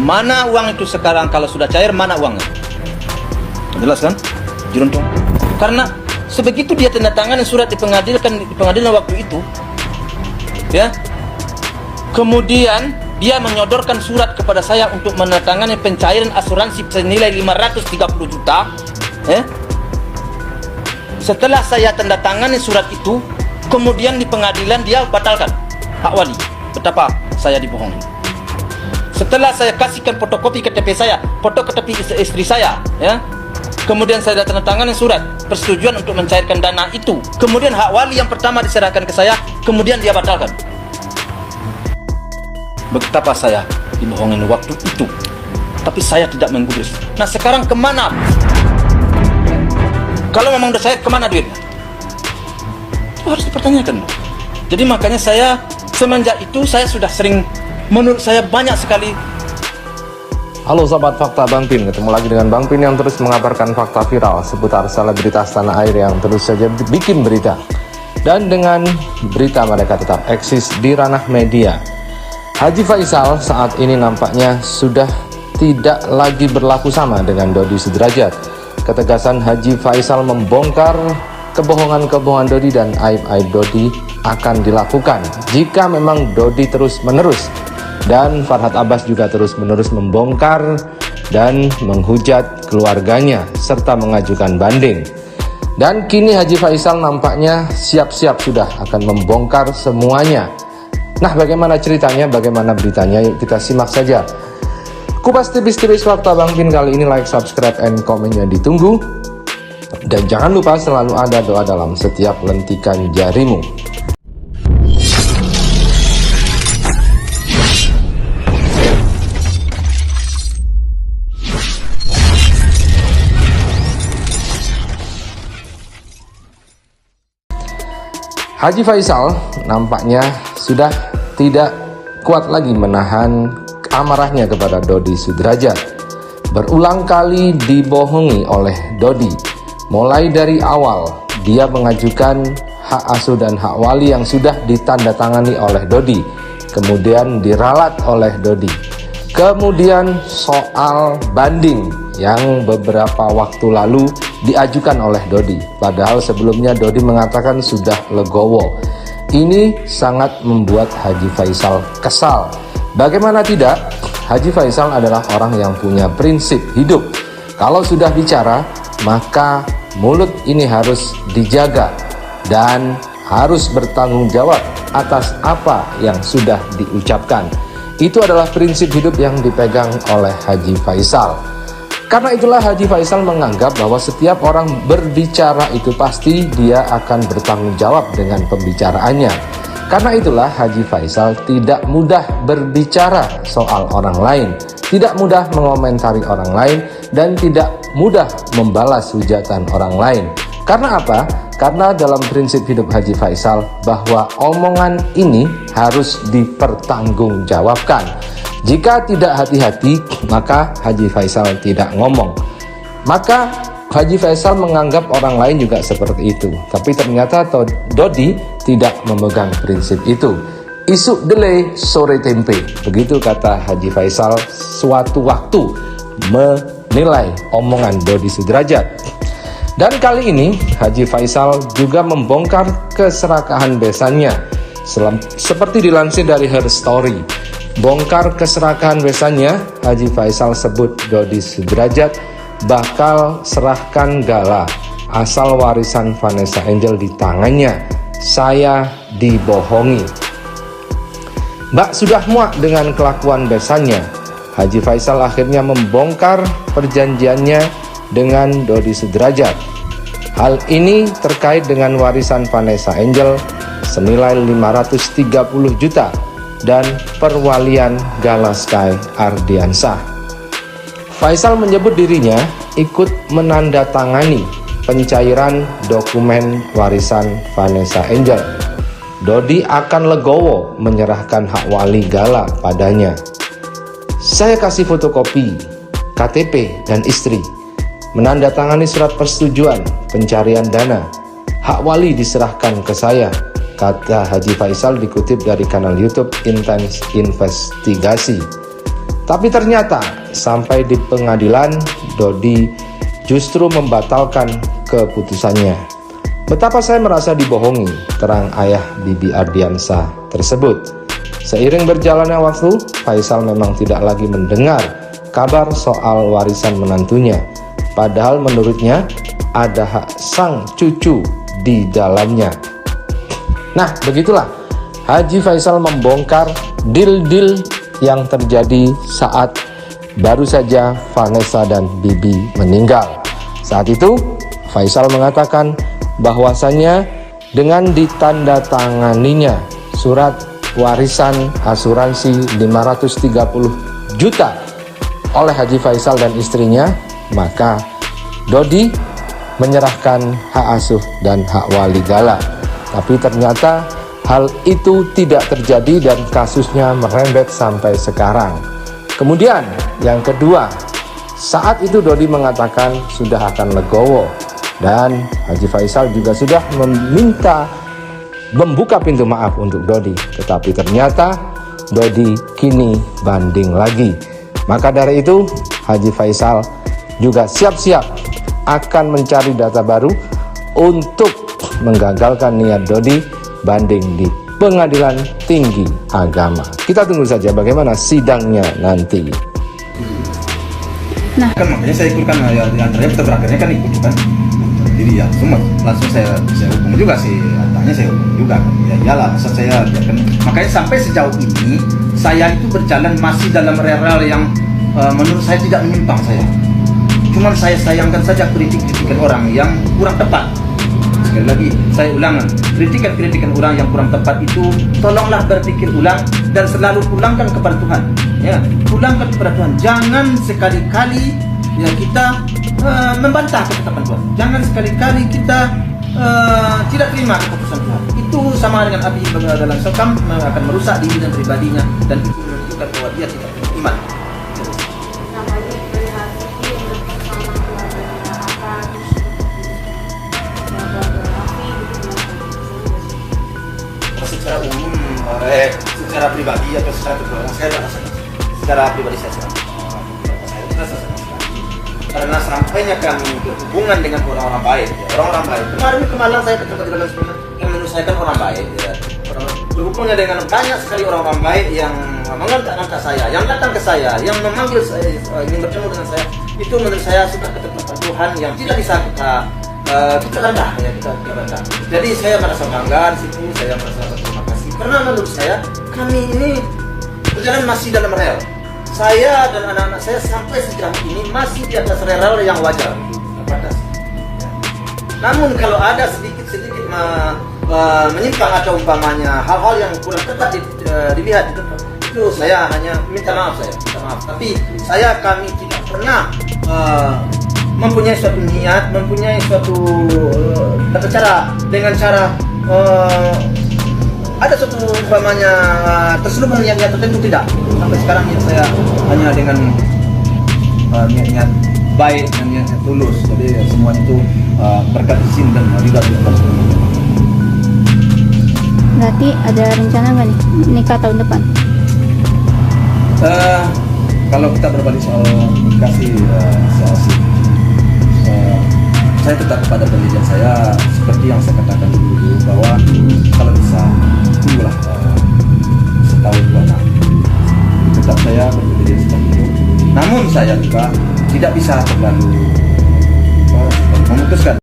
Mana uang itu sekarang? Kalau sudah cair, mana uangnya? Jelas kan? Jeruntung. Karena sebegitu dia tanda tangan surat di pengadilan waktu itu, ya. Kemudian dia menyodorkan surat kepada saya untuk menandatangani pencairan asuransi senilai 530 juta. Setelah saya tanda tangani surat itu, kemudian di pengadilan dia batalkan hak wali. Betapa saya dibohongi. Setelah saya kasihkan fotokopi KTP saya, foto KTP istri saya, ya. Kemudian saya tanda tangani surat persetujuan untuk mencairkan dana itu. Kemudian hak wali yang pertama diserahkan ke saya, kemudian dia batalkan. Betapa saya dibohongin waktu itu. Tapi saya tidak menggubris. Nah sekarang kemana? Kalau memang udah saya, kemana duitnya? Itu harus dipertanyakan. Jadi makanya saya semenjak itu saya sudah sering, menurut saya banyak sekali. Halo sahabat Fakta Bang Pin, ketemu lagi dengan Bang Pin yang terus mengabarkan fakta viral seputar selebritas tanah air yang terus saja bikin berita. Dan dengan berita mereka tetap eksis di ranah media. Haji Faisal saat ini nampaknya sudah tidak lagi berlaku sama dengan Dodi Sudrajat. Ketegasan Haji Faisal membongkar kebohongan-kebohongan Dodi dan aib-aib Dodi akan dilakukan jika memang Dodi terus-menerus. Dan Farhad Abbas juga terus-menerus membongkar dan menghujat keluarganya serta mengajukan banding. Dan kini Haji Faisal nampaknya siap-siap sudah akan membongkar semuanya. Nah bagaimana ceritanya, bagaimana beritanya, yuk kita simak saja. Kupas tipis-tipis fakta Bang Pin kali ini, like, subscribe, and komennya ditunggu. Dan jangan lupa selalu ada doa dalam setiap lentikan jarimu. Haji Faisal nampaknya sudah tidak kuat lagi menahan amarahnya kepada Dodi Sudrajat. Berulang kali dibohongi oleh Dodi. Mulai dari awal dia mengajukan hak asuh dan hak wali yang sudah ditandatangani oleh Dodi, kemudian diralat oleh Dodi. Kemudian soal banding yang beberapa waktu lalu diajukan oleh Dodi, padahal sebelumnya Dodi mengatakan sudah legowo. Ini sangat membuat Haji Faisal kesal. Bagaimana tidak, Haji Faisal adalah orang yang punya prinsip hidup. Kalau sudah bicara, maka mulut ini harus dijaga dan harus bertanggung jawab atas apa yang sudah diucapkan. Itu adalah prinsip hidup yang dipegang oleh Haji Faisal. Karena itulah Haji Faisal menganggap bahwa setiap orang berbicara itu pasti dia akan bertanggung jawab dengan pembicaraannya. Karena itulah Haji Faisal tidak mudah berbicara soal orang lain, tidak mudah mengomentari orang lain, dan tidak mudah membalas hujatan orang lain. Karena apa? Karena dalam prinsip hidup Haji Faisal bahwa omongan ini harus dipertanggungjawabkan. Jika tidak hati-hati, maka Haji Faisal tidak ngomong. Maka Haji Faisal menganggap orang lain juga seperti itu. Tapi ternyata Dodi tidak memegang prinsip itu. Isuk delay, sore tempe. Begitu kata Haji Faisal suatu waktu menilai omongan Dodi Sudrajat. Dan kali ini Haji Faisal juga membongkar keserakahan besannya. Seperti dilansir dari Her Story, bongkar keserakahan besannya, Haji Faisal sebut Dodi Sudrajat bakal serahkan Gala asal warisan Vanessa Angel di tangannya. Saya dibohongi. Mbak sudah muak dengan kelakuan besannya. Haji Faisal akhirnya membongkar perjanjiannya dengan Dodi Sudrajat. Hal ini terkait dengan warisan Vanessa Angel senilai 530 juta dan perwalian Gala Sky Ardiansah. Faisal menyebut dirinya ikut menandatangani pencairan dokumen warisan Vanessa Angel. Dodi akan legowo menyerahkan hak wali Gala padanya. Saya kasih fotokopi KTP dan istri, menandatangani surat persetujuan pencarian dana. Hak wali diserahkan ke saya, kata Haji Faisal dikutip dari kanal YouTube Intens Investigasi. Tapi ternyata sampai di pengadilan, Dodi justru membatalkan keputusannya. Betapa saya merasa dibohongi, terang ayah Bibi Ardiansah tersebut. Seiring berjalannya waktu, Faisal memang tidak lagi mendengar kabar soal warisan menantunya. Padahal menurutnya ada hak sang cucu di dalamnya. Nah, begitulah Haji Faisal membongkar deal-deal yang terjadi saat baru saja Vanessa dan Bibi meninggal. Saat itu, Faisal mengatakan bahwasannya dengan ditandatanganinya surat warisan asuransi 530 juta oleh Haji Faisal dan istrinya, maka Dodi menyerahkan hak asuh dan hak waligala. Tapi ternyata hal itu tidak terjadi dan kasusnya merembet sampai sekarang. Kemudian yang kedua, saat itu Dodi mengatakan sudah akan legowo dan Haji Faisal juga sudah membuka pintu maaf untuk Dodi. Tetapi ternyata Dodi kini banding lagi. Maka dari itu Haji Faisal juga siap-siap akan mencari data baru untuk menggagalkan niat Dodi banding di Pengadilan Tinggi Agama. Kita tunggu saja bagaimana sidangnya nanti. Nah, Kan makanya saya ikutkan ya, di antaranya kita berakhirnya kan ikut kan. Jadi ya semua langsung saya hukum juga sih, tanya saya hukum juga kan. Ya iyalah, masa saya biarkan. Makanya sampai sejauh ini saya itu berjalan masih dalam rel yang menurut saya tidak menyimpang saya. Cuman saya sayangkan saja kritikan orang yang kurang tepat. Sekali lagi saya ulangan, kritikan orang yang kurang tepat itu tolonglah berpikir ulang dan selalu pulangkan kepada Tuhan. Ya, pulangkan kepada Tuhan. Jangan sekali-kali ya kita membantah ketetapan Tuhan. Jangan sekali-kali kita tidak terima keputusan Tuhan. Itu sama dengan api dalam sekam akan merusak diri dan pribadinya dan itu menunjukkan bahwa dia tidak beriman. Secara umum, secara pribadi atau secara keluarga saya tidak rasakan. Secara pribadi saya tidak rasakan. Karena sampainya kami berhubungan dengan orang-orang baik, ya. Orang-orang baik. Kemarin ke Malang saya ketemu di dalam sekolah yang menurut saya kan orang baik. Ya. Berhubungnya dengan banyak sekali orang-orang baik yang mengangkat saya, yang datang ke saya, yang memanggil saya, ingin bertemu dengan saya. Itu menurut saya sudah ketetapan Tuhan yang tidak bisa kita rendah, ya kita rendah. Jadi saya merasa bangga di situ, saya merasa terima kasih. Karena menurut saya kami ini berjalan masih dalam rel. Saya dan anak-anak saya sampai sejauh ini masih di atas rel yang wajar, batas. Namun kalau ada sedikit menyimpang atau umpamanya hal-hal yang kurang tepat dilihat itu saya hanya minta maaf saya, Tapi kami tidak pernah mempunyai suatu niat, mempunyai suatu cara dengan cara ada suatu umpamanya terselubung niat tertentu, tidak. Sampai sekarang ya saya hanya dengan niat baik dan niat tulus. Jadi semua itu berkat izin dan ridha Allah. berarti ada rencana nggak nih nikah tahun depan? Kalau kita berbalik soal nikah sih, saya tetap pada pendirian saya seperti yang saya katakan dulu bahwa kalau bisa tunggulah setahun 2 tahun. Tetap saya berdiri seperti itu. Namun saya juga tidak bisa terlalu memutuskan